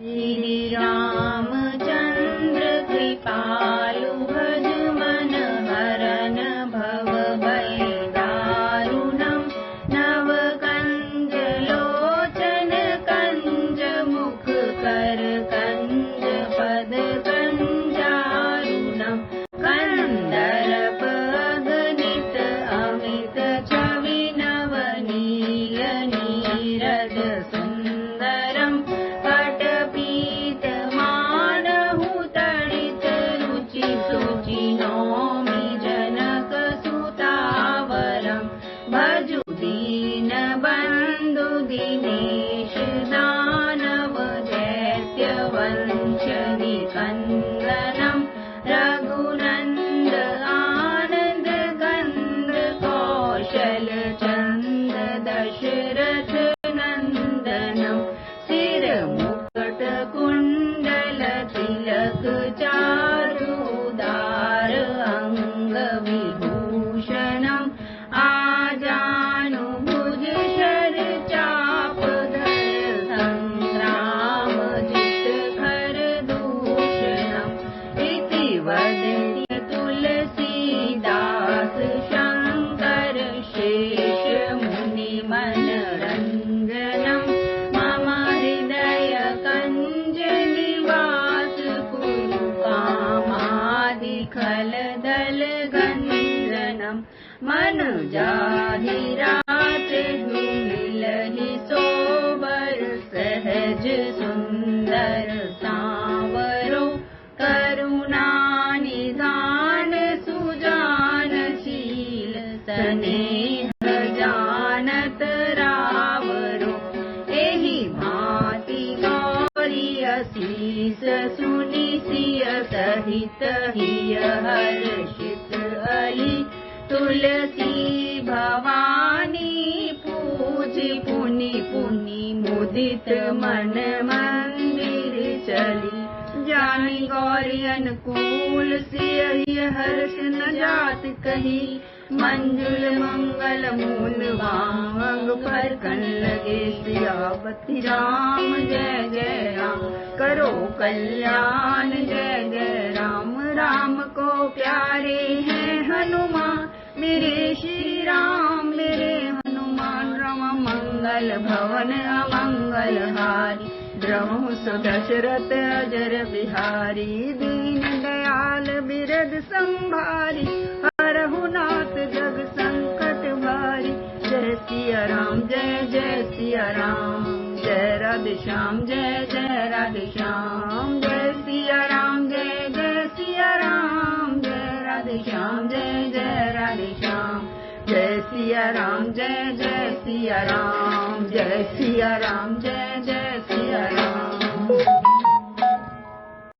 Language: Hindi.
श्री रामचंद्र कृपालु भज मन हरन भव भय दारुणम् नव कंज लोचन कंज मुख कर कंज पद कंजारुणम् कंदर्प अगणित अमित छवि नव नील नीरद सुंदरम् पटपीत मानहु तडित रुचि सुचि नौमि जनक सुतावरम् भजु दीन बंधु दिनेश दानव दैत्य वंश निकंदनम् रघुनंद आनंद गंध कौशल चंद दशरथ नंदनम् सिर मुकुट कुंडल तिलक चारुदार अंग विभूषणम् आजानुभुज शर चाप धर संग्राम जित खर दूषणम् इति वदति तुलसीदास शंकर शेष मुनि मनरंजनम् मम हृदय कंज निवास कुरु कामादि खल दल गंजनम् मनुजाधिराज मिलहि सोबर सहज सुंदर सांवरो करुणा निधान सुजान शील स्नेह जानत रावरो एहि भांति गौरी असीस सुनि सिय सहित हिय हर्षित अली तुलसी भवानी पूज पुनि पुनि मुदित मन मंदिर चली जानी गौरी अनुकूल सिय हर्ष न जात कही मंजुल मंगल मूल वांग पर कन लगे सियावती राम जय जय राम करो कल्याण जय जय राम राम को प्यारे हैं हनुमान मेरे श्री राम मेरे हनुमान राम मंगल भवन अमंगल हारी द्रवहु सो दशरथ अजर बिहारी दीन दयाल बिरद संभारी हरहु नाथ जग संकट भारी जय सिया राम जय जय सिया राम जय राधे श्याम जय जय राधे श्याम जय सिया राम जय जय सिया राम जय राधे श्याम जय जय राधे श्याम जय सिया राम जय जय सिया राम जय सिया राम जय जय सिया राम।